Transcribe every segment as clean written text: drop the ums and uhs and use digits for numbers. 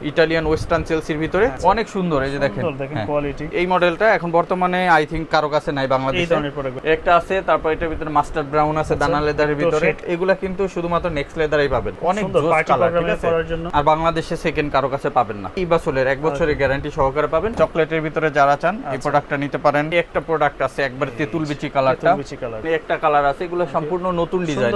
Italian western চেলসির ভিতরে অনেক সুন্দর, এই যে দেখেন কোয়ালিটি। এই মডেলটা এখন বর্তমানে আই থিংক কারো কাছে নাই বাংলাদেশে। এই ধরনের প্রোডাক্ট একটা আছে, তারপর এটার ভিতরে মাস্টার ব্রাউন আছে দানা লেদারের ভিতরে। এগুলা কিন্তু শুধুমাত্র নেক্সট লেদারেই পাবেন, অনেক জোস কালার, ঠিক আছে? আর বাংলাদেশে সেকেন্ড কারো কাছে পাবেন না। ইবাসোলের 1 বছরের গ্যারান্টি সহকারে পাবেন। চকলেটের ভিতরে যারা চান এই প্রোডাক্টটা নিতে পারেন। একটা প্রোডাক্ট আছে একবার তেঁতুল বিচি কালারটা, একটা কালার আছে, এগুলো সম্পূর্ণ নতুন ডিজাইন।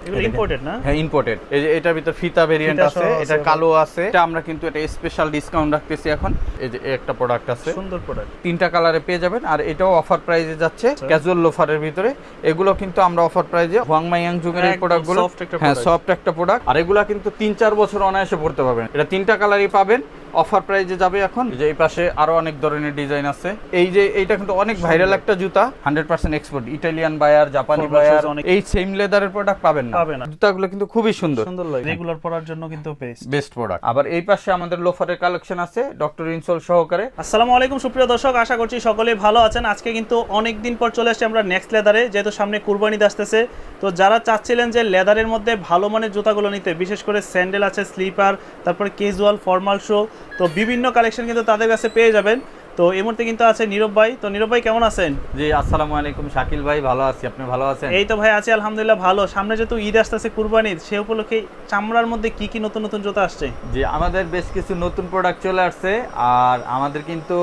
এগুলো ইম্পোর্টেড না? হ্যাঁ ইম্পোর্টেড। এই যে এটার ভিতর ফিতা ভেরিয়েন্ট আছে, এটা কালো আছে। এটা আমরা কিন্তু এটা স্পেশাল ডিসকাউন্ট রাখতেছি এখন। এই যে একটা প্রোডাক্ট আছে, সুন্দর প্রোডাক্ট, 3টা কালারে পেয়ে যাবেন। আর এটাও অফার প্রাইসে যাচ্ছে, ক্যাজুয়াল লোফারের ভিতরে। এগুলো কিন্তু আমরা অফার প্রাইসে হুয়াংমাইয়াং জুগের এই প্রোডাক্টগুলো, হ্যাঁ সফট একটা প্রোডাক্ট। আর এগুলা কিন্তু 3-4 বছর অনায়াসে পড়তে পারবেন। এটা 3টা কালারই পাবেন, অফার প্রাইসে যাবে এখন। যে এই পাশে আরো অনেক ধরনের ডিজাইন আছে। এই যে এইটা কিন্তু অনেক ভাইরাল একটা জুতা, 100% এক্সপোর্ট, ইটালিয়ান বায়ার, জাপানি বায়ার, এই সেম লেদারের প্রোডাক্ট পাবেন না। জুতাগুলো কিন্তু খুবই সুন্দর, সুন্দর লাগে, রেগুলার পরার জন্য কিন্তু বেস্ট প্রোডাক্ট। আবার এই পাশে আমাদের লোফারের কালেকশন আছে ডক্টর ইনসোল সহকারে। আসসালামু আলাইকুম সুপ্রিয় দর্শক, আশা করছি সকলেই ভালো আছেন। আজকে কিন্তু অনেক দিন পর চলে আসছি আমরা নেক্সট লেদারে, যেহেতু সামনে কুরবানি আসতেছে। তো যারা চাচ্ছিলেন যে লেদারের মধ্যে ভালো মানের জুতাগুলো নিতে, বিশেষ করে স্যান্ডেল আছে, স্লিপার, তারপরে ক্যাজুয়াল, ফর্মাল শো, তো বিভিন্ন কালেকশন কিন্তু তাদের কাছে পেয়ে যাবেন। তো এই মুহূর্তে কিন্তু আছে নীরব ভাই। তো নীরব ভাই কেমন আছেন? জি আসসালামু আলাইকুম শাকিল ভাই, ভালো আছি, আপনি ভালো আছেন? এই তো ভাই আছি আলহামদুলিল্লাহ ভালো। সামনে যেহেতু ঈদ আসতেছে, কুরবানির, সে উপলক্ষে চামড়ার মধ্যে কি কি নতুন নতুন জুতা আসছে? জি আমাদের বেশ কিছু নতুন প্রোডাক্ট চলে আসছে। আর আমাদের কিন্তু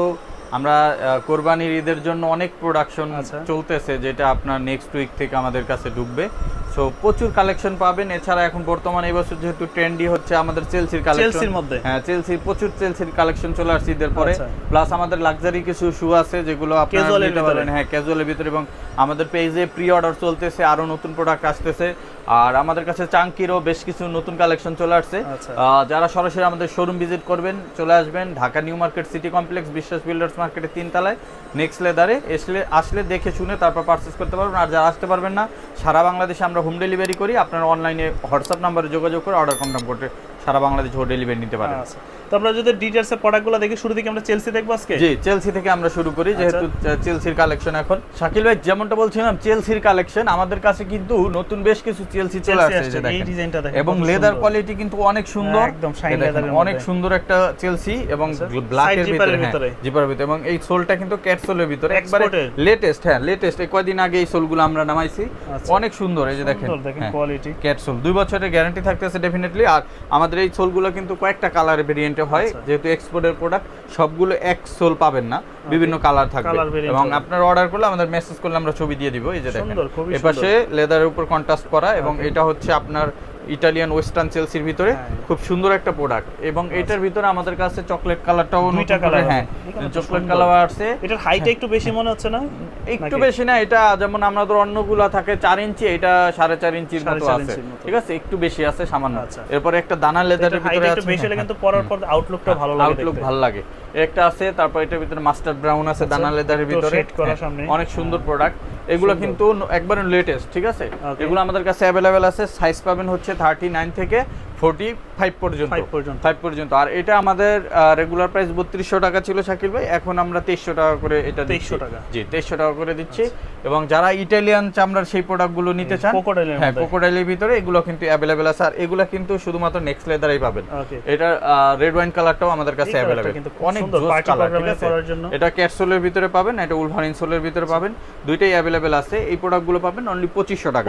আমরা কোরবানির ঈদের জন্য অনেক প্রোডাকশন চলতেছে, যেটা আপনার নেক্সট উইক থেকে আমাদের কাছে ঢুকবে। সো প্রচুর কালেকশন পাবেন। এছাড়া এখন বর্তমানে এই বছর যেহেতু ট্রেন্ডি হচ্ছে আমাদের চেলসির কালেকশন, হ্যাঁ চেলসির প্রচুর চেলসির কালেকশন চলে আসছে ঈদের পরে। প্লাস আমাদের লাক্সারি কিছু শু আছে যেগুলো আপনারা নিতে পারবেন, হ্যাঁ ক্যাজুয়ালের ভিতরে। এবং আমাদের পেজে প্রি অর্ডার চলতেছে, আরো নতুন প্রোডাক্ট আসতেছে। আর আমাদের কাছে চাঙ্কিরও বেশ কিছু নতুন কালেকশন চলে আসছে। যারা সরাসরি আমাদের শোরুম ভিজিট করবেন, চলে আসবেন Dhaka new market city complex বিশ্বাস বিল্ডার্স মার্কেটের 3 তলায় নেক্সট লেদারে। আসলে দেখে শুনে তারপর পারচেস করতে পারবেন। আর যারা আসতে পারবেন না, সারা বাংলাদেশে আমরা হোম ডেলিভারি করি। আপনারা অনলাইনে হোয়াটসঅ্যাপ নাম্বারে যোগাযোগ করে অর্ডার কনফার্ম করতে সারা বাংলাদেশে হোম ডেলিভারি নিতে পারেন। তো আমরা যদি ডিটেইলসে প্রোডাক্টগুলো দেখি, শুরু থেকে আমরা চেলসি দেখব আজকে। জি চেলসি থেকে আমরা শুরু করি, যেহেতু চেলসির কালেকশন এখন। শাকিল ভাই যেমনটা বলছিলাম, চেলসির কালেকশন আমাদের কাছে কিন্তু নতুন বেশ কিছু চেলসি চলে আসছে, যে দেখেন। এই ডিজাইনটা দেখেন, এবং লেদার কোয়ালিটি কিন্তু অনেক সুন্দর, একদম শাইন লেদারের, অনেক সুন্দর একটা চেলসি। এবং ব্ল্যাকের ভিতরে, জিপারের ভিতরে। এবং এই সোলটা কিন্তু ক্যাট সোলের ভিতরে, একবারে লেটেস্ট। হ্যাঁ লেটেস্ট, এই কয়দিন আগে এই সোলগুলো আমরা নামাইছি, অনেক সুন্দর। এই যে দেখেন কোয়ালিটি, ক্যাট সোল, 2 বছরের গ্যারান্টি থাকতেছে ডেফিনেটলি। আর আমাদের এই সোলগুলো কিন্তু কয়েকটা কালার ভেরিয়েন্টে হয়, যেহেতু এক্সপোর্টের প্রোডাক্ট, সবগুলো এক সোল পাবেন না, বিভিন্ন কালার থাকবে। এবং আপনার অর্ডার করলে আমাদের মেসেজ করলে আমরা ছবি দিয়ে দিব। এই যে দেখেন এপাশে লেদারের উপর কন্ট্রাস্ট করা, এবং এটা হচ্ছে আপনার ইটালিয়ান ওয়েস্টার্ন চেলসির ভিতরে খুব সুন্দর একটা প্রোডাক্ট। এবং এটার ভিতরে আমাদের কাছে চকলেট কালারটাও, হ্যাঁ চকলেট কালার আছে। এটার হাইটটা একটু বেশি মনে হচ্ছে না? একটু বেশি না, এটা যেমন আমাদের অন্যগুলো থাকে 4 ইঞ্চি, এটা 4.5 ইঞ্চির মতো আছে, ঠিক আছে, একটু বেশি আছে সামান্য। এরপর একটা দানা লেদারের ভিতরে আছে, একটু বেশি হলে কিন্তু পরার পর আউটলুকটা ভালো লাগে, আউটলুক ভালো লাগে। একটা আছে, তারপর এটার ভিতরে মাস্টার ব্রাউন আছে দানা লেদারের ভিতরে, অনেক সুন্দর প্রোডাক্ট। এগুলো কিন্তু একবারে লেটেস্ট, ঠিক আছে। এগুলো আমাদের কাছে अवेलेबल আছে। সাইজ পাবেন হচ্ছে 39 থেকে 45 পর্যন্ত। আর এটা আমাদের রেগুলার প্রাইস 3200 টাকা ছিল শাকিল ভাই, এখন আমরা 2300 টাকা করে এটা দিচ্ছি। 2300 টাকা, জি 2300 টাকা করে দিচ্ছি। এবং যারা ইটালিয়ান চামড়ার সেই প্রোডাক্টগুলো নিতে চান, হ্যাঁ কোকোডাইলের ভিতরে, এগুলো কিন্তু अवेलेबल আছে। আর এগুলো কিন্তু শুধুমাত্র নেক্সট লেদারেই পাবেন। এটা রেড ওয়াইন কালারটাও আমাদের কাছে अवेलेबल, অনেক জোস কালার, ঠিক আছে। এটা ক্যাটসোলের ভিতরে পাবেন, এটা উলভারিন সোলের ভিতরে পাবেন, দুইটাই अवेलेबल আছে। এই প্রোডাক্টগুলো পাবেন অনলি 2500 টাকা,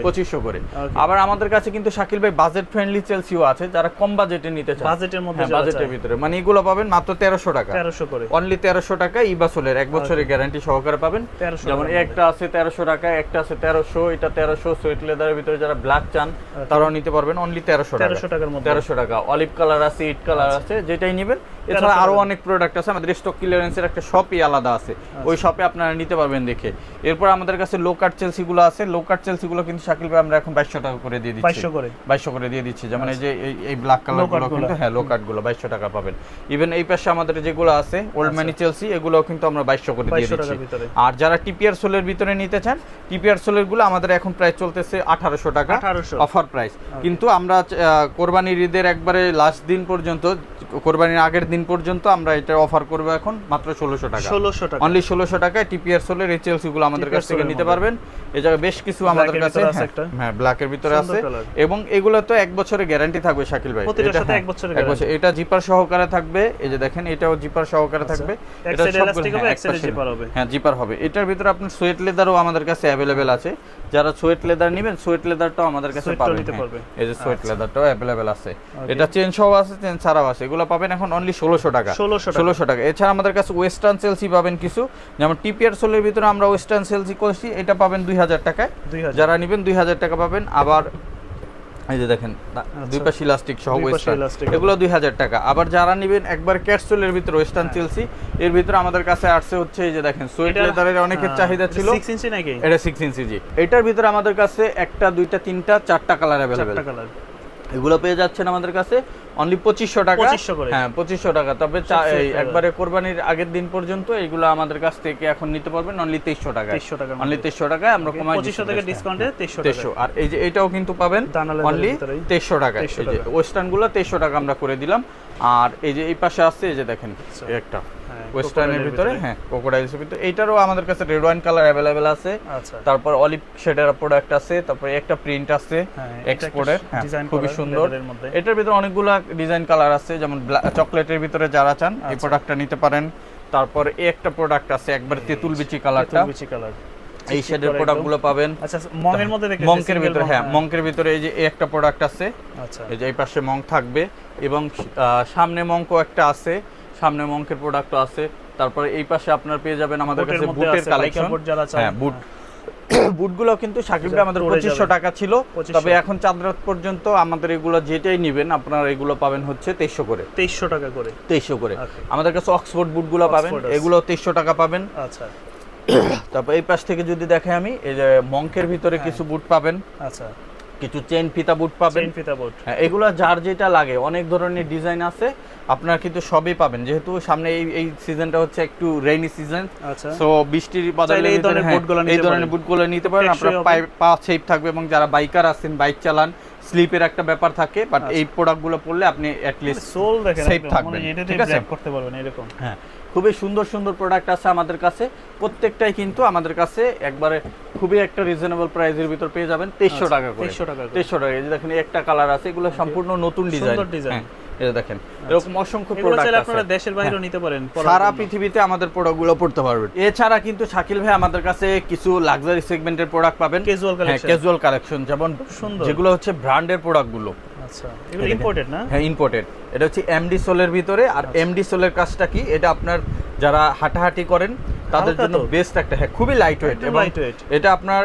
2500 করে। আবার আমাদের কাছে কিন্তু শাকিল ভাই বাজেট ফ্রেন্ডলি চেলসিও আছে, যারা কম বাজেটে নিতে চান, বাজেটের মধ্যে, বাজেটের ভিতরে, মানে এগুলো পাবেন মাত্র 1300 টাকা, 1300 করে, অনলি 1300 টাকা। ইবাসোলের 1 বছরের গ্যারান্টি সহকারে পাবেন। যেমন একটা আছে 1300 টাকা, একটা আছে 1300, এটা 1300। সুইট লেদারের ভিতরে যারা ব্ল্যাক চান তারাও নিতে পারবেন অনলি 1300 টাকার মধ্যে, 1300 টাকা। অলিভ কালার আছে, ইট কালার আছে, যেটাই নেবেন। এছাড়া আরো অনেক প্রোডাক্ট আছে, আমাদের স্টক ক্লিয়ারেন্সের একটা শপই আলাদা আছে, ওই শপে আপনারা নিতে পারবেন দেখে। এরপর আমাদের কাছে লো কাট চেলসি গুলো আছে। লো কাট চেলসি গুলো কিন্তু শাকিল ভাই আমরা এখন 2200 টাকা করে দিয়ে দিচ্ছি, 2200 করে দিয়ে দিচ্ছি। যেমন এই যে এই ব্ল্যাক কালার গুলো কিন্তু, হ্যাঁ লো কাট গুলো 2200 টাকা পাবেন। ইভেন এই পাশে আমাদের যেগুলো আছে ওল্ড মানি চেলসি, এগুলো কিন্তু আমরা 2200 করে দিয়ে দিচ্ছি। আর যারা টিপিআর সোলের ভিতরে নিতে চান, টিপিআর সোলের গুলো আমাদের এখন প্রাইস চলতেছে 1800 টাকা, অফার প্রাইস। কিন্তু আমরা কোরবানির ঈদের একবারে লাস্ট দিন পর্যন্ত, কোরবানির আগের দিন পর্যন্ত আমরা এটা অফার করব এখন মাত্র 1600 টাকা। 1600 টাকা অনলি 1600 টাকায় টিপিআর সোলের এই চেলসি গুলো আমাদের কাছ থেকে নিতে পারবেন। এই জায়গায় বেশ কিছু আমাদের কাছে হ্যাঁ ব্ল্যাকের ভিতরে আছে এবং এগুলো তো 1 বছরের গ্যারান্টি থাকবে শাকিল ভাই। প্রতিটার সাথে 1 বছরের গ্যারান্টি। এটা জিপার সহকারে থাকবে, এই যে দেখেন এটাও জিপার সহকারে থাকবে। এটা ইলাস্টিক হবে, এক সাইডে জিপার হবে। হ্যাঁ জিপার হবে। এটার ভিতরে আপনার সোয়েট লেদারও আমাদের কাছে अवेलेबल আছে। যারা সোয়েট লেদার নেবেন সোয়েট লেদারটাও আমাদের কাছে পাবেন। এই যে সোয়েট লেদারটাও अवेलेबल আছে। এটা চেন সহ আছে, চেন ছাড়াও আছে। এগুলো পাবেন এখন অনলি 1600 টাকা। 1600 টাকা। এছাড়া আমাদের কাছে ওয়েস্টার্ন সেলসি পাবেন কিছু, যেমন টিপিআর সোলের ভিতরে আমরা ওয়েস্টার্ন সেলসি করছি, এটা পাবেন 2000 টাকায়। যারা নেবেন 2000 টাকা পাবেন। আবার এই যে দেখেন দুই পাশে ইলাস্টিক সহ ওয়েস্টার্ন, এগুলো 2000 টাকা। আবার যারা নেবেন একবার ক্যাটসোলের ভিতরে ওয়েস্টার্ন চেলসি, এর ভিতরে আমাদের কাছে আসছে হচ্ছে এই যে দেখেন সোয়েট লেদারের অনেকের চাহিদা ছিল। 6 ইঞ্চি নাকি? এটা 6 ইঞ্চি জি। এটার ভিতরে আমাদের কাছে একটা দুইটা তিনটা চারটা কালার अवेलेबल। এগুলো পেয়ে যাচ্ছেন আমাদের কাছে অনলি 2500 টাকা। হ্যাঁ 2500 টাকা। তবে একবারে কোরবানির আগের দিন পর্যন্ত এগুলো আমাদের কাছ থেকে এখন নিতে পারবেন অনলি 2300 টাকা। অনলি 2300 টাকায় আমরা কমাই 2500 টাকা ডিসকাউন্টে 2300 টাকা। আর এই যে এটাও কিন্তু পাবেন অনলি 2300 টাকা। এই যে ওয়েস্টার্ন গুলো 2300 টাকা আমরা করে দিলাম। আর এই যে এই পাশে আছে এই যে দেখেন একটা ওয়েস্টার্নের ভিতরে হ্যাঁ ক্রোকোডাইলসের ভিতরে, এইটারও আমাদের কাছে রেড ওয়াইন কালার अवेलेबल আছে। আচ্ছা। তারপর অলিভ শেডের প্রোডাক্ট আছে, তারপরে একটা প্রিন্ট আছে এক্সপোর্টের, খুবই সুন্দর। এটার ভিতরে অনেকগুলো ডিজাইন কালার আছে, যেমন চকলেটের ভিতরে যারা চান এই প্রোডাক্টটা নিতে পারেন। তারপর এই একটা প্রোডাক্ট আছে একবার তেঁতুল বিচি কালারটা, এই শেডের প্রোডাক্টগুলো পাবেন। আচ্ছা মঙ্কের মধ্যে দেখেন, মঙ্কের ভিতরে হ্যাঁ মঙ্কের ভিতরে এই যে একটা প্রোডাক্ট আছে। আচ্ছা এই যে এই পাশে মঙ্ক থাকবে এবং সামনে মঙ্কও একটা আছে, সামনে মঙ্কের প্রোডাক্টও আছে। তারপরে এই পাশে আপনার পেয়ে যাবেন আমাদের কাছে বুটের কালেকশন। হ্যাঁ বুট বুটগুলো কিন্তু শাকিব ভাই আমাদের 2500 টাকা ছিল, তবে এখন চাঁদ রাত পর্যন্ত আমাদের এগুলো যেটাই নেবেন আপনারা এগুলো পাবেন হচ্ছে 2300 করে। 2300 টাকা করে, 2300 করে। আমাদের কাছে অক্সফোর্ড বুটগুলো পাবেন, এগুলো 2300 টাকা পাবেন। আচ্ছা। তারপর এই পাশ থেকে যদি দেখে আমি এই যে মঙ্কের ভিতরে কিছু বুট পাবেন। আচ্ছা কিছু চেন ফিতা বুট পাবেন। চেন ফিতা বুট, হ্যাঁ এগুলো যার যেটা লাগে, অনেক ধরনের ডিজাইন আছে, আপনারা কিন্তু সবই পাবেন। যেহেতু সামনে এই সিজনটা হচ্ছে একটু রেইনি সিজন, আচ্ছা সো বৃষ্টির বাদলে এই ধরনের বুটগুলো নিতে পারেন। আপনারা পা সেফ থাকবে এবং যারা বাইকার আছেন বাইক চালান স্লিপের একটা ব্যাপার থাকে, বাট এই প্রোডাক্টগুলো পরলে আপনি অ্যাট লিস্ট সোল দেখেন সেফ থাকবেন। ঠিক আছে করতে পারবেন এরকম। হ্যাঁ খুবই সুন্দর সুন্দর প্রোডাক্ট আছে আমাদের কাছে, প্রত্যেকটাই কিন্তু আমাদের কাছে একবারে খুবই একটা রিজনেবল প্রাইসের ভিতর পেয়ে যাবেন 2300 টাকা করে। 2300 টাকা। এই যে দেখেন একটা কালার আছে, এগুলো সম্পূর্ণ নতুন ডিজাইন। এই যে দেখেন এরকম অসংখ্য প্রোডাক্ট আছে, আপনারা দেশের বাইরেও নিতে পারেন, সারা পৃথিবীতে আমাদের প্রোডাক্টগুলো পড়তে পারবেন। এছাড়া কিন্তু শাকিল ভাই আমাদের কাছে কিছু লাক্সারি সেগমেন্টের প্রোডাক্ট পাবেন, ক্যাজুয়াল কালেকশন, যেমন যেগুলো হচ্ছে ব্র্যান্ডের প্রোডাক্টগুলো। আচ্ছা এগুলো ইম্পোর্টেড না? হ্যাঁ ইম্পোর্টেড। এটা হচ্ছে এমডি সোলের ভিতরে। আর এমডি সোলের কাজটা কি, এটা আপনার যারা হাঁটাহাঁটি করেন তাদের জন্য বেস্ট একটা, হ্যাঁ খুবই লাইট ওয়েট। এবং এটা আপনার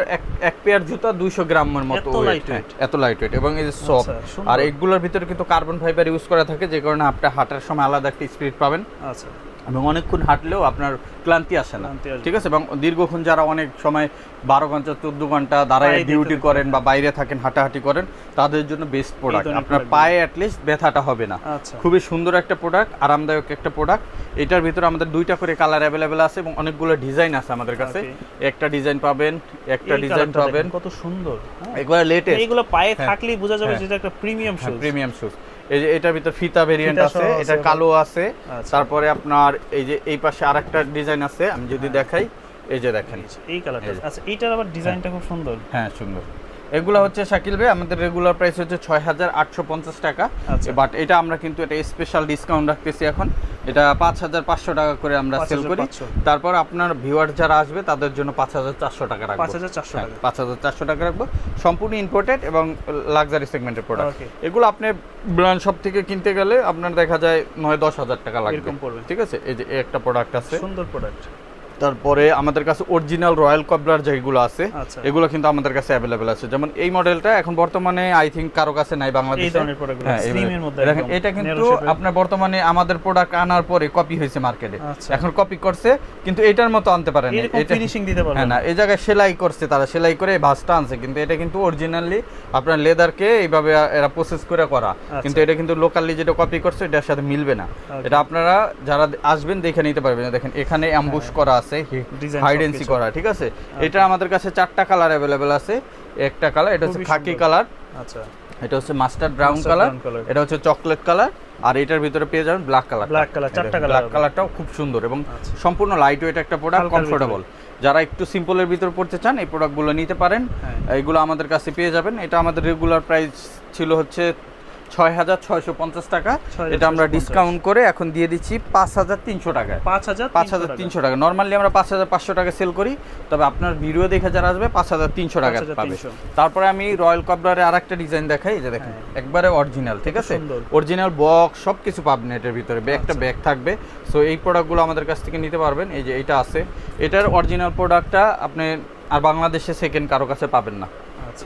এক পেয়ার জুতা 200 গ্রামের মতো ওয়েট, এত লাইট ওয়েট এবং এই যে সফট। আর এগুলোর ভিতরে কিন্তু কার্বন ফাইবার ইউজ করা থাকে, যে কারণে আপনি হাঁটার সময় আলাদা একটা স্পিড পাবেন। আচ্ছা এবং অনেকক্ষণ হাঁটলেও আপনার ক্লান্তি আসে না। ঠিক আছে। এবং দীর্ঘক্ষণ যারা অনেক সময় 12 ঘন্টা 14 ঘন্টা দাঁড়ায় ডিউটি করেন বা বাইরে থাকেন হাঁটাহাঁটি করেন, তাদের জন্য বেস্ট প্রোডাক্ট। আপনার পায়ে অ্যাটলিস্ট ব্যথাটা হবে না। খুবই সুন্দর একটা প্রোডাক্ট, আরামদায়ক একটা প্রোডাক্ট। এটার ভিতরে আমাদের দুইটা করে কালার অ্যাভেলেবেল আছে এবং অনেকগুলো ডিজাইন আছে আমাদের কাছে। একটা ডিজাইন পাবেন, একটা ডিজাইন পাবেন, কত সুন্দর একবার লেটেস্ট। এইগুলো পায়ে থাকলেই বোঝা যাবে যে এটা একটা প্রিমিয়াম শুজ। Premium shoes. এই যে এটার ভিতর ফিতা ভেরিয়েন্ট আছে, এটা কালো আছে। তারপরে আপনার এই যে এই পাশে আরেকটা ডিজাইন আছে, আমি যদি দেখাই এই যে দেখেন এই কালারটা। আচ্ছা এইটার আবার ডিজাইনটা খুব সুন্দর। হ্যাঁ সুন্দর। এগুলো হচ্ছে শাকিল ভাই আমাদের রেগুলার প্রাইস হচ্ছে 6850 টাকা, বাট এটা আমরা কিন্তু এটা স্পেশাল ডিসকাউন্ট রাখতেছি এখন। এটা 5500 টাকা করে আমরা সেল করি। তারপর আপনার ভিউয়ার যারা আসবে তাদের জন্য 5400 টাকা রাখবো। 5400 টাকা রাখবো, সম্পূর্ণ ইম্পোর্টেড এবং লাক্সারি সেগমেন্টের প্রোডাক্ট। এগুলো আপনি ব্র্যান্ড শপ থেকে কিনতে গেলে আপনার দেখা যায় 9-10 টাকা লাগবে। ঠিক আছে। এই যে একটা প্রোডাক্ট আছে, সুন্দর প্রোডাক্ট। তারপরে আমাদের কাছে অরিজিনাল রয়্যাল কবলার যেগুলো আছে এগুলো কিন্তু আমাদের কাছে অ্যাভেলেবেল আছে। যেমন এই মডেলটা এখন বর্তমানে আই থিংক কারো কাছে নাই বাংলাদেশে। দেখেন এটা কিন্তু আপনার বর্তমানে আমাদের প্রোডাক্ট আনার পরে কপি হয়েছে মার্কেটে, এখন কপি করছে কিন্তু এটার মতো আনতে পারে না। এটা ফিনিশিং দিতে পারবে না, এই জায়গায় সেলাই করছে তারা, সেলাই করে ভাঁজটা আনছে, কিন্তু এটা কিন্তু অরিজিনালি আপনার লেদারকে এইভাবে এরা প্রসেস করে করা, কিন্তু এটা কিন্তু লোকালি যেটা কপি করছে এটার সাথে মিলবে না। এটা আপনারা যারা আসবেন দেখে নিতে পারবেন। দেখেন এখানে অ্যাম্বুশ করা আছে, হাইডেন্সি করা। ঠিক আছে। এটা আমাদের কাছে 4টা কালার অ্যাভেলেবেল আছে। একটা কালার এটা হচ্ছে খাকি কালার। আচ্ছা এটা হচ্ছে মাস্টার্ড ব্রাউন কালার, এটা হচ্ছে চকলেট কালার, আর এটার ভিতরে পেয়ে যাবেন ব্ল্যাক কালার। ব্ল্যাক কালার, চারটা কালার। ব্ল্যাক কালারটাও খুব সুন্দর এবং সম্পূর্ণ লাইট ওয়েট একটা প্রোডাক্ট, কমফোর্টেবল। যারা একটু সিম্পলের ভিতর পড়তে চান এই প্রোডাক্টগুলো নিতে পারেন। এইগুলো আমাদের কাছে পেয়ে যাবেন। এটা আমাদের রেগুলার প্রাইস ছিল হচ্ছে 6,650 টাকা, এটা আমরা ডিসকাউন্ট করে এখন দিয়ে দিচ্ছি 5,300 টাকায়। 5,300 টাকা। নরমালি আমরা 5,500 টাকা সেল করি, তবে আপনার ভিডিও দেখে যারা আসবে 5,300 টাকা পাবে। তারপরে আমি রয়্যাল কবরারে আরেকটা ডিজাইন দেখাই, এই যে দেখেন একবারে অরিজিনাল, ঠিক আছে, অরিজিনাল বক্স সবকিছু পাবেন এটার ভিতরে, একটা ব্যাগ থাকবে। সো এই প্রোডাক্টগুলো আমাদের কাছ থেকে নিতে পারবেন। এই যে এটা আছে, এটার অরিজিনাল প্রোডাক্টটা আপনি আর বাংলাদেশে সেকেন্ড কারো কাছে পাবেন না,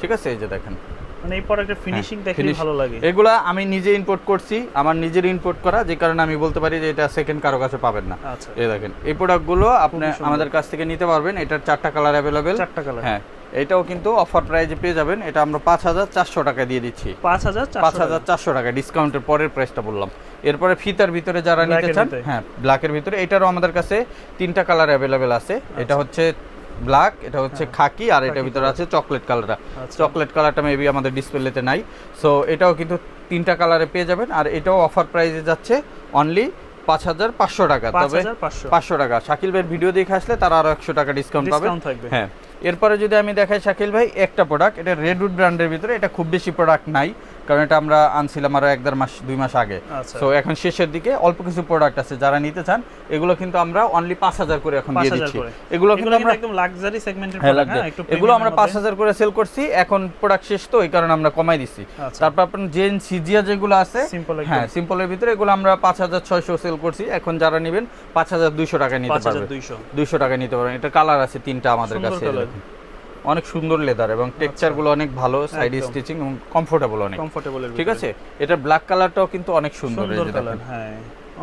ঠিক আছে। এই যে দেখেন, মানে এই প্রোডাক্টের ফিনিশিং দেখলেই ভালো লাগে। এগুলা আমি নিজে ইম্পোর্ট করছি, আমার নিজের ইম্পোর্ট করা, যে কারণে আমি বলতে পারি যে এটা সেকেন্ড কারো কাছে পাবেন না। এই দেখেন এই প্রোডাক্টগুলো আপনি আমাদের কাছ থেকে নিতে পারবেন। এটার 4টা কালার अवेलेबल, 4টা কালার। হ্যাঁ, এটাও কিন্তু অফার প্রাইসে পেয়ে যাবেন। এটা আমরা 5,400 টাকা দিয়ে দিচ্ছি। 5,400 টাকা ডিসকাউন্টের পরের প্রাইসটা বললাম। এরপরে ফিতার ভিতরে যারা নিতে চান, হ্যাঁ ব্ল্যাকের ভিতরে, এটারও আমাদের কাছে 3টা কালার अवेलेबल আছে। এটা হচ্ছে ব্ল্যাক, এটা হচ্ছে খাকি, আর এটার ভিতরে আছে চকলেট কালারটা। চকলেট কালারটা মেবি আমাদের ডিসপ্লেতে নাই। সো এটাও কিন্তু 3টা কালারে পেয়ে যাবেন। আর এটাও অফার প্রাইসে যাচ্ছে অনলি 5,500 টাকা। তবে 500 টাকা শাকিল ভাইয়ের ভিডিও দেখে আসলে তারা আরো 100 টাকা ডিসকাউন্ট পাবে। হ্যাঁ, এরপরে যদি আমি দেখাই শাকিল ভাই একটা প্রোডাক্ট, এটা রেডউড ব্র্যান্ডের ভিতরে, এটা খুব বেশি প্রোডাক্ট নাই, কারণ এটা আমরা আনছিলাম আরো 1-1.5 মাস 2 মাস আগে। সো এখন শেষের দিকে অল্প কিছু প্রোডাক্ট আছে, যারা নিতে চান এগুলো কিন্তু আমরা অনলি 5,000 করে এখন দিয়ে দিচ্ছি। এগুলো কিন্তু আমরা একদম লাক্সারি সেগমেন্টের প্রোডাক্ট, এগুলো আমরা 5,000 করে সেল করছি। এখন প্রোডাক্ট শেষ তো এই কারণে আমরা কমাই দিছি। তারপর আপনার জেন সিজিয়া যেগুলো আছে, হ্যাঁ সিম্পলের ভিতরে, এগুলো আমরা 5,600 সেল করছি। এখন যারা নেবেন 5,200 টাকা নিতে পারবেন, 200 টাকা নিতে পারবেন। এটা কালার আছে 3টা আমাদের কাছে, অনেক সুন্দর লেদার এবং টেক্সচার গুলো অনেক ভালো, সাইড স্টিচিং এবং কমফোর্টেবল অনেক, ঠিক আছে। এটা ব্ল্যাক কালারটাও কিন্তু অনেক সুন্দর, এই যে দেখেন, হ্যাঁ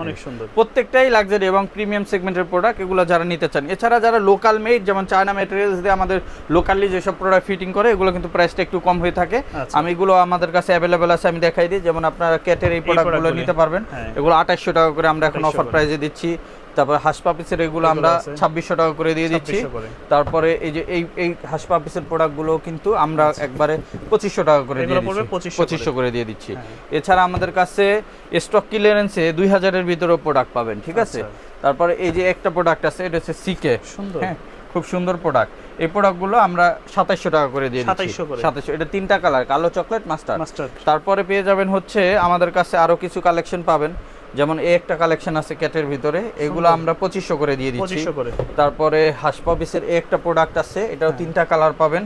অনেক সুন্দর। প্রত্যেকটাই লাক্সারি এবং প্রিমিয়াম সেগমেন্টের প্রোডাক্ট, এগুলো যারা নিতে চান। এছাড়া যারা লোকাল মেড, যেমন চায়না ম্যাটেরিয়ালস দিয়ে আমাদের লোকালি যেসব প্রোডাক্ট ফিটিং করে, এগুলো কিন্তু প্রাইসটা একটু কম হয়ে থাকে। আমি এগুলো আমাদের কাছে অ্যাভেলেবেল আছে, আমি দেখাই দিই। যেমন আপনারা ক্যাটের এই প্রোডাক্টগুলো নিতে পারবেন, এগুলো 2,800 টাকা করে আমরা এখন অফার প্রাইসে দিচ্ছি। তারপর হাসপাপিসের এগুলো আমরা 2,600 টাকা করে দিয়ে দিচ্ছি। তারপরে এই যে এই হাসপাপিসের প্রোডাক্টগুলো কিন্তু আমরা একবারে 2,500 টাকা করে দিয়ে দিচ্ছি, 2,500 করে দিয়ে দিচ্ছি। এছাড়া আমাদের কাছে স্টক ক্লিয়ারেন্সে 2,000 এর ভিতরেও প্রোডাক্ট পাবেন, ঠিক আছে। তারপরে এই যে একটা প্রোডাক্ট আছে, এটা হচ্ছে সিকে, সুন্দর, হ্যাঁ খুব সুন্দর প্রোডাক্ট। এই প্রোডাক্টগুলো আমরা 2,700 টাকা করে দিয়ে দিচ্ছি, 2,700। এটা 3টা কালার, কালো, চকলেট, মাস্টার্ড। তারপরে পেয়ে যাবেন হচ্ছে আমাদের কাছে আরো কিছু কালেকশন পাবেন, যেমন এই একটা কালেকশন আছে ক্যাটের ভিতরে, এগুলো আমরা 2,500 করে দিয়ে দিচ্ছি। তারপরে হাসপাপিসের এই একটা প্রোডাক্ট আছে, এটাও 3টা কালার পাবেন,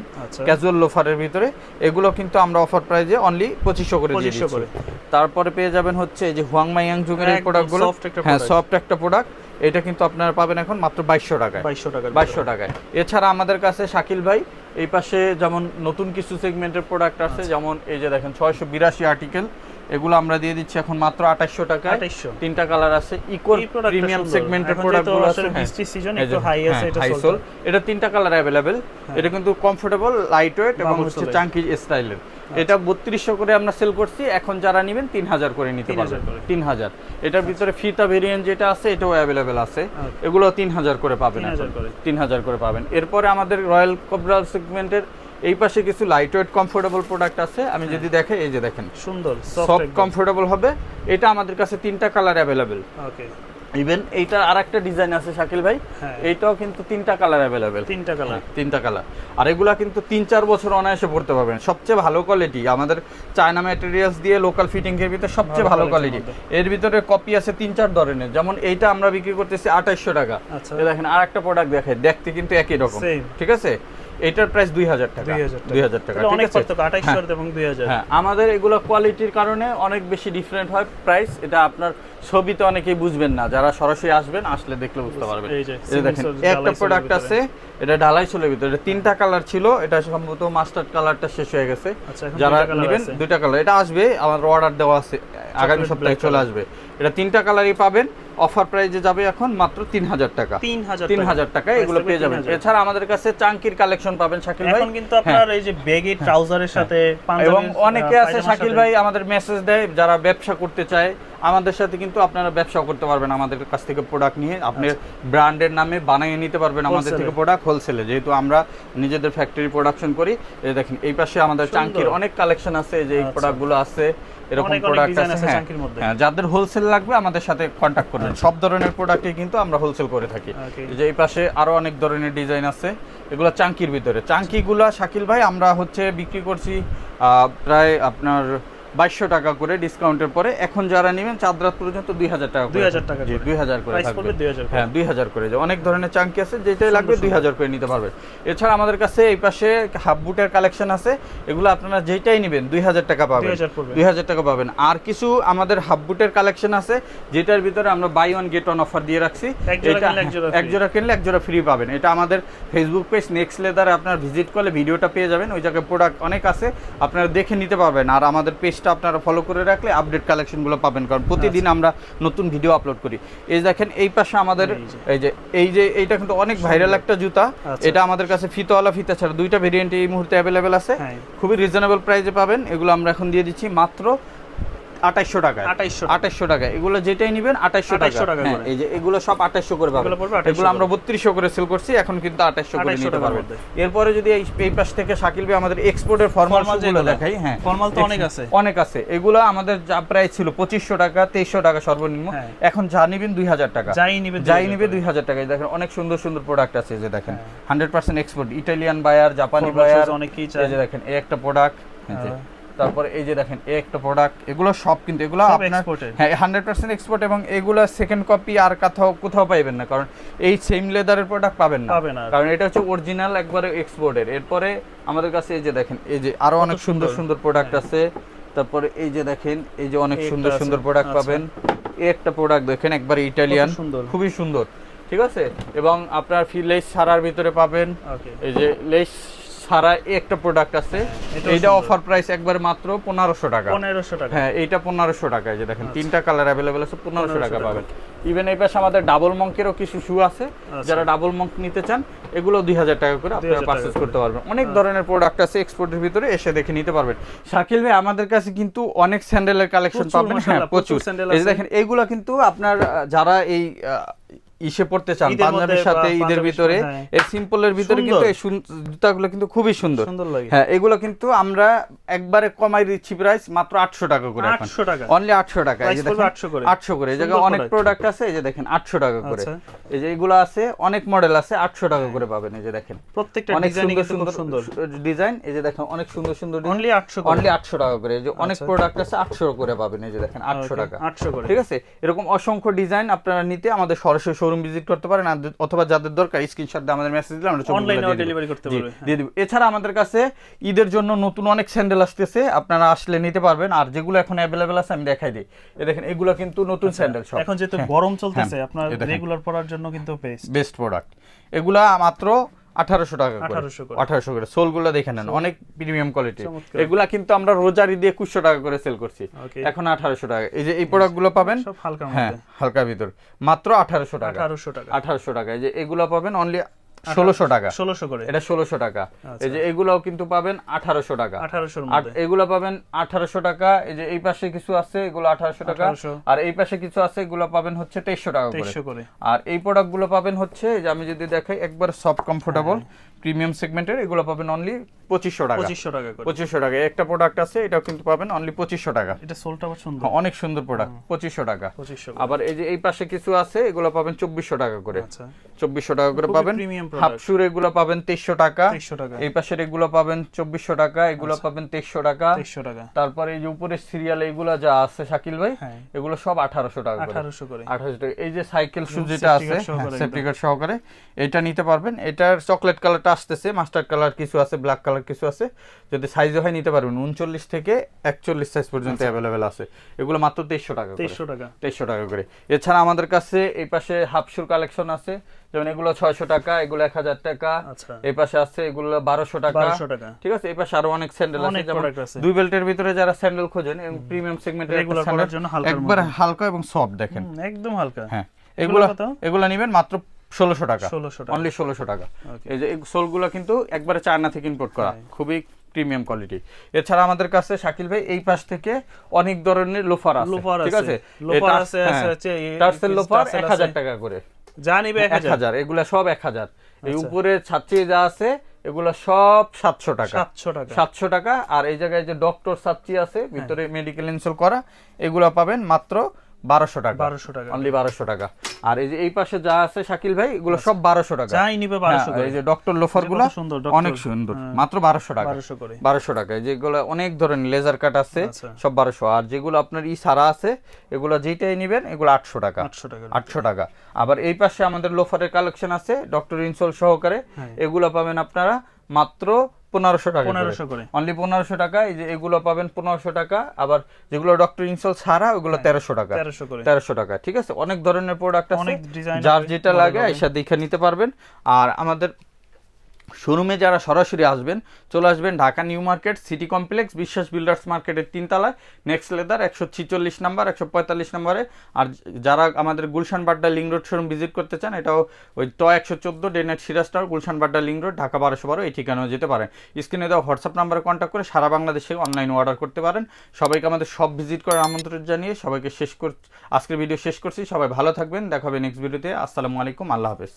ক্যাজুয়াল লোফারের ভিতরে, এগুলো কিন্তু আমরা অফার প্রাইসে অনলি 2,500 করে দিয়ে দিচ্ছি। তারপরে পেয়ে যাবেন হচ্ছে এই যে হুয়াংমা ইয়াংজুং এর এই প্রোডাক্টগুলো, হ্যাঁ সফট একটা প্রোডাক্ট, এটা কিন্তু আপনারা পাবেন এখন মাত্র 2,200 টাকায়, 2,200 টাকায়। এছাড়া আমাদের কাছে শাকিল ভাই এই পাশে যেমন নতুন কিছু সেগমেন্টের প্রোডাক্ট আছে, যেমন এই যে দেখেন 682 আর্টিকেল, এগুলো আমরা দিয়ে দিচ্ছি এখন মাত্র 2,800 টাকায়। 3টা কালার আছে, ইকো প্রিমিয়াম সেগমেন্টের প্রোডাক্টগুলো আছে, বৃষ্টির সিজন একটু হাই আছে, এটা হাইসোল। এটা 3টা কালার अवेलेबल। এটা কিন্তু কমফোর্টেবল, লাইট ওয়েট এবং হচ্ছে চাঙ্কি স্টাইলের। এটা 3,200 করে আমরা সেল করছি, এখন যারা নেবেন 3,000 করে নিতে পারবেন, 3,000। এটার ভিতরে ফিতা ভেরিয়েন্ট যেটা আছে এটাও अवेलेबल আছে, এগুলো 3,000 করে পাবেন, 3,000 করে পাবেন। এরপরে আমাদের রয়্যাল কোবরা সেগমেন্টের এই পাশে কিছু লাইট ওয়েট কমফোর্টেবল প্রোডাক্ট আছে, আমি যদি দেখাই, এই যে দেখেন সুন্দর সফট কমফোর্টেবল হবে। এটা আমাদের কাছে 3টা কালার अवेलेबल। ওকে, ইভেন এইটার আরেকটা ডিজাইন আছে শাকিল ভাই, এইটাও কিন্তু 3টা কালার अवेलेबल, 3টা কালার। আর এগুলা কিন্তু 3-4 বছর অনায়াসে পড়তে পারবেন। সবচেয়ে ভালো কোয়ালিটি আমাদের চায়না ম্যাটেরিয়ালস দিয়ে লোকাল ফিটিং এর ভিতরে সবচেয়ে ভালো কোয়ালিটি। এর ভিতরে কপি আছে 3-4 ধরনের, যেমন এইটা আমরা বিক্রি করতেছি 2,800 টাকা। এই দেখেন আরেকটা প্রোডাক্ট দেখেন, দেখতে কিন্তু একই রকম, ঠিক আছে। এটার প্রাইস 2,000 টাকা, 2,000 টাকা, অনেক পার্থক্য 2,800 এবং 2,000। হ্যাঁ, আমাদের এগুলো কোয়ালিটির কারণে অনেক বেশি ডিফারেন্ট হয় প্রাইস। এটা আপনার ছবিতে অনেকেই বুঝবেন না, যারা সরাসরি আসবেন আসলে দেখলে বুঝতে পারবেন। এই দেখেন একটা প্রোডাক্ট আছে, এটা ঢালাই চুলের ভিতরে, 3টা কালার ছিল, এটা সম্ভবত মাস্টার্ড কালারটা শেষ হয়ে গেছে। যারা নেবেন 2টা কালার, এটা আসবে, আমার অর্ডার দেওয়া আছে, আগামী সপ্তাহে চলে আসবে। এটা 3টা কালারই পাবেন, অফার প্রাইসে যাবে এখন মাত্র 3,000 টাকা, 3,000 টাকা এগুলো পেয়ে যাবেন। এছাড়া আমাদের কাছে চাঙ্কির কালেকশন পাবেন শাকিল ভাই, এখন কিন্তু আপনার এই যে ব্যাগি ট্রাউজারের সাথে পাঞ্জাবি, এবং অনেকে আছে শাকিল ভাই আমাদের মেসেজ দেয় যারা ব্যবসা করতে চায়, আমাদের সাথে কিন্তু আপনারা ব্যবসা করতে পারবেন, আমাদের কাছ থেকে প্রোডাক্ট নিয়ে আপনি ব্র্যান্ডের নামে বানিয়ে নিতে পারবেন আমাদের থেকে প্রোডাক্ট হোলসেলে, যেহেতু আমরা নিজেদের ফ্যাক্টরি প্রোডাকশন করি। এই দেখেন এই পাশে আমাদের চাঙ্কির অনেক কালেকশন আছে, যে এই প্রোডাক্টগুলো আছে, এরকম প্রোডাক্ট আছে। হ্যাঁ, যাদের হোলসেল লাগবে আমাদের সাথে কন্ট্যাক্ট করবেন। সব ধরনের প্রোডাক্টই কিন্তু আমরা হোলসেল করে থাকি। যে এই পাশে আরো অনেক ধরনের ডিজাইন আছে, এগুলো চাঙ্কির ভিতরে। চাঙ্কিগুলো শাকিল ভাই আমরা হচ্ছে বিক্রি করছি প্রায় আপনার 2200 টাকা করে ডিসকাউন্টের পরে। এখন যারা নেবেন চাঁদরাত পর্যন্ত 2000 টাকা, 2000 টাকা, 2000 করে থাকবে। হ্যাঁ 2000 করে, যে অনেক ধরনের চাঙ্কি আছে, যেটাই লাগবে 2000 করে নিতে পারবে। এছাড়া আমাদের কাছে এই পাশে হাফ বুটের কালেকশন আছে, এগুলো আপনারা যেটাই নেবেন 2000 টাকা পাবেন, 2000 টাকা পাবেন। আর কিছু আমাদের হাফ বুটের কালেকশন আছে, যেটার ভিতরে আমরা buy one get one offer দিয়ে রাখছি। এক জোড়া কিনলে এক জোড়া ফ্রি পাবেন। এটা আমাদের ফেসবুক পেজ নেক্সট লেদারে আপনারা ভিজিট করলে ভিডিওটা পেয়ে যাবেন, ওই জায়গায় প্রোডাক্ট অনেক আছে, আপনারা দেখে নিতে পারবেন। আর আমাদের পেজটা আপনারা ফলো করে রাখলে আপডেট কালেকশনগুলো পাবেন, কারণ প্রতিদিন আমরা নতুন ভিডিও আপলোড করি। এই দেখেন এই পাশে আমাদের এই যে এইটা কিন্তু অনেক ভাইরাল একটা জুতা। এটা আমাদের কাছে ফিতাওয়ালা ফিতা ছাড়া দুইটা ভেরিয়েন্ট এই মুহূর্তে অ্যাভেলেবেল আছে, খুবই রিজনেবল প্রাইসে পাবেন। এগুলো আমরা এখন দিয়ে দিচ্ছি মাত্র 2800 টাকায়। 2800 টাকা, এগুলো যেটাই নেবেন 2800 টাকা। এই যে এগুলো সব 2800 করে পাবেন। এগুলো আমরা 3200 করে সেল করছি, এখন কিন্তু 2800 করে নিতে পারবেন। এরপরে যদি এই পাশ থেকে শাকিল ভাই আমাদের এক্সপোর্টের ফর্মাল গুলো দেখাই। হ্যাঁ ফর্মাল তো অনেক আছে। এগুলো আমাদের যা প্রাইস ছিল 2500 টাকা, 2300 টাকা সর্বনিম্ন, এখন যা নেবেন 2000 টাকা, যাই নিবে 2000 টাকা। দেখেন অনেক সুন্দর সুন্দর প্রোডাক্ট আছে, যে দেখেন 100% এক্সপোর্ট, ইটালিয়ান বায়ার, জাপানি বায়ার, অনেকেই চায়। এই যে দেখেন এই একটা প্রোডাক্ট, তারপরে এই যে দেখেন এই একটা প্রোডাক্ট, এগুলো সব কিন্তু এগুলো আপনার 100% এক্সপোর্ট, এবং এগুলো সেকেন্ড কপি আর কোথাও পাইবেন না, কারণ এই সেম লেদারের প্রোডাক্ট পাবেন না, কারণ এটা হচ্ছে অরিজিনাল একবারে এক্সপোর্টের। এরপরে আমাদের কাছে এই যে দেখেন এই যে আরো অনেক সুন্দর সুন্দর প্রোডাক্ট আছে। তারপরে এই যে দেখেন এই যে অনেক সুন্দর সুন্দর প্রোডাক্ট পাবেন। এই একটা প্রোডাক্ট দেখেন একবারে ইটালিয়ান, খুবই সুন্দর, ঠিক আছে। এবং আপনার লেস ছাড়ার ভিতরে পাবেন, এই যে লেস ছাড়া একটা প্রোডাক্ট আছে, এইটা অফার প্রাইস একবার মাত্র 1500 টাকা। হ্যাঁ এইটা 1500 টাকায়, যে দেখেন তিনটা কালার অ্যাভেলেবেল আছে, 1500 টাকা পাবেন। ইভেন এই পাশে আমাদের ডাবল মঙ্কেরও কিছু শু আছে, যারা ডাবল মঙ্ক নিতে চান এগুলো 2000 টাকা করে আপনারা পারচেজ করতে পারবেন। অনেক ধরনের প্রোডাক্ট আছে এক্সপোর্টের ভিতরে, এসে দেখে নিতে পারবেন। শাকিল ভাই আমাদের কাছে কিন্তু অনেক স্যান্ডেলের কালেকশন পাবেন। হ্যাঁ প্রচুর। এই দেখেন এইগুলা কিন্তু আপনার যারা এই ইসে পড়তে চান পাঞ্জাবির সাথে ঈদের ভিতরে, এই সিম্পলের ভিতরে কিন্তু এই জুতাগুলো কিন্তু খুবই সুন্দর। হ্যাঁ এগুলো কিন্তু আমরা একবারে কমাই দিচ্ছি প্রাইস মাত্র 800 টাকা করে, এখন অনলি 800 টাকা। এই যে দেখেন 800 করে, এই জায়গায় অনেক প্রোডাক্ট আছে, এই যে দেখেন 800 টাকা করে। এই যে এগুলো আছে, অনেক মডেল আছে, 800 টাকা করে পাবেন। এই যে দেখেন প্রত্যেকটা ডিজাইন কিন্তু সুন্দর ডিজাইন, এই যে দেখেন অনেক সুন্দর সুন্দর, অনলি 800 টাকা করে। এই যে অনেক প্রোডাক্ট আছে 800 করে পাবেন, এই যে দেখেন 800 টাকা, 800 করে, ঠিক আছে। এরকম অসংখ্য ডিজাইন আপনারা নিতে আমাদের সরাসরি শোরুম ভিজিট করতে পারেন, অথবা যাদের দরকার স্ক্রিনশট দিয়ে আমাদের মেসেজ দিলে আমরা অনলাইনে ডেলিভারি করতে পারবো, দিয়ে দিব। এছাড়া আমাদের কাছে ঈদের জন্য নতুন অনেক স্যান্ডেল আসতেছে, আপনারা আসলে নিতে পারবেন। আর যেগুলো এখন अवेलेबल আছে আমি দেখাই দিই। এই দেখেন এগুলো কিন্তু নতুন স্যান্ডেল সব, এখন যেহেতু গরম চলতেছে আপনার রেগুলার পরার জন্য কিন্তু বেস্ট প্রোডাক্ট। এগুলা মাত্র 1800 টাকা করে, 1800 করে। সোলগুলো দেখে নেন, অনেক প্রিমিয়াম কোয়ালিটি। এগুলা কিন্তু আমরা রোজারি দিয়ে 2100 টাকা করে সেল করছি, এখন 1800 টাকা। এই যে এই প্রোডাক্টগুলো পাবেন সব হালকা, হ্যাঁ হালকা ভিতর, মাত্র 1800 টাকা, 1800 টাকা। এই যে এগুলো পাবেন অনলি 1600 টাকা, 1600 করে, এটা 1600 টাকা। এই যে এগুলাও কিন্তু পাবেন 1800 টাকা, 1800 এর মধ্যে এগুলো পাবেন 1800 টাকা। এই যে এই পাশে কিছু আছে এগুলো 1800 টাকা, আর এই পাশে কিছু আছে এগুলো পাবেন হচ্ছে 2300 টাকা করে। আর এই প্রোডাক্টগুলো পাবেন হচ্ছে, যে আমি যদি দেখাই একবার সফট কমফোর্টেবল প্রিমিয়াম সেগমেন্টের, এগুলো পাবেন অনলি 2500 টাকা, 2500 টাকা। একটা প্রোডাক্ট আছে এটাও কিন্তু পাবেন অনলি 2500 টাকা। এটা সোলটা সুন্দর, অনেক সুন্দর প্রোডাক্ট, 2500 টাকা। আবার এই যে এই পাশে কিছু আছে এগুলো পাবেন 2400 টাকা করে, 2400 টাকা করে পাবেন। হাফ শুর এগুলো পাবেন 2300 টাকা, এই পাশের এগুলো পাবেন 2400 টাকা, এগুলো পাবেন 2300 টাকা। তারপর এই যে উপরের সিরিয়াল এগুলো যা আছে শাকিল ভাই, এগুলো সব 1800 টাকা করে, 1800 টাকা। এই যে সাইকেল শু যেটা আছে সেফটি গার্ড সহকারে, এটা নিতে পারবেন। এটার চকলেট কালারটা আসতেছে, মাস্টার্ড কালার কিছু আছে, ব্ল্যাক কালার কিছু আছে, যদি সাইজ হয় নিতে পারবেন। 39 থেকে 41 সাইজ পর্যন্ত অ্যাভেলেবেল আছে। এগুলো মাত্র 2300 টাকা, 2300 টাকা করে। এছাড়া আমাদের কাছে এই পাশে হাফ শুর কালেকশন আছে, যেমন এগুলো 600 টাকা, এগুলো 1000 টাকা। এই পাশে আছে এগুলো 1200 টাকা, ঠিক আছে। এই পাশে আরো অনেক স্যান্ডেল আছে, যেমন দুই বেল্টের ভিতরে যারা স্যান্ডেল খোঁজেন প্রিমিয়াম সেগমেন্টের রেগুলার পরার জন্য একবার হালকা এবং সফট, দেখেন একদম হালকা। হ্যাঁ এগুলো নেবেন মাত্র 1600 টাকা, অনলি 1600 টাকা। এই যে সোলগুলো কিন্তু একবারে চায়না থেকে ইম্পোর্ট করা, খুবই প্রিমিয়াম কোয়ালিটি। এছাড়া আমাদের কাছে শাকিল ভাই এই পাশ থেকে অনেক ধরনের লোফার আছে, ঠিক আছে? লোফার আছে আছে টার্সেল লোফার 1000 টাকা করে, যা নিবে 1000, এগুলা সব 1000। এই উপরে ছাত্রী যা আছে এগুলা সব 700 টাকা, 700 টাকা। আর এই জায়গায় যে ডক্টর ছাত্রী আছে ভিতরে মেডিকেল ইনস্টল করা, এগুলা পাবেন মাত্র 1200 টাকা, 1200 টাকা, অনলি 1200 টাকা। আর এই যে এই পাশে যা আছে শাকিল ভাই এগুলো সব 1200 টাকা, যাই নিবে 1200 টাকা। এই যে ডক্টর লোফার গুলো অনেক সুন্দর, মাত্র 1200 টাকা, 1200 করে, 1200 টাকা। যেগুলো অনেক ধরনের লেজার কাট আছে সব 1200। আর যেগুলো আপনার সারা আছে এগুলো যেটাই নেবেন এগুলো 800 টাকা, 800 টাকা। আবার এই পাশে আমাদের লোফারের কালেকশন আছে ডক্টর ইনসোল সহকারে, এগুলো পাবেন আপনারা মাত্র 1500 টাকা, 1500 করে, অনলি 1500 টাকা। এই যে এগুলো পাবেন 1500 টাকা। আবার যেগুলো ডক্টর ইনসোল ছাড়া ওগুলো 1300 টাকা, 1300 টাকা, ঠিক আছে? অনেক ধরনের প্রোডাক্ট আছে, যার যেটা লাগে এসে দেখে নিতে পারবেন। আর আমাদের শোরুমে যারা সরাসরি আসবেন, চলে আসবেন Dhaka new market city complex বিশ্বাস বিল্ডার্স মার্কেটের 3 তলায়, নেক্সট লেদার 146 নাম্বার 145 নম্বরে। আর যারা আমাদের Gulshan Badda link road showroom visit করতে চান, এটাও ওই 114 ডেনেট Siraj tower, Gulshan Badda link road, Dhaka 1212, এই ঠিকানায় যেতে পারেন। স্ক্রিনে দেওয়া হোয়াটসঅ্যাপ নাম্বারে কন্ট্যাক্ট করে সারা বাংলাদেশে অনলাইন অর্ডার করতে পারেন। সবাইকে আমাদের সব ভিজিট করার আমন্ত্রণ জানিয়ে সবাইকে আজকের ভিডিও শেষ করছি। সবাই ভালো থাকবেন, দেখা হবে নেক্সট ভিডিওতে। আসসালামু আলাইকুম, আল্লাহ হাফেজ।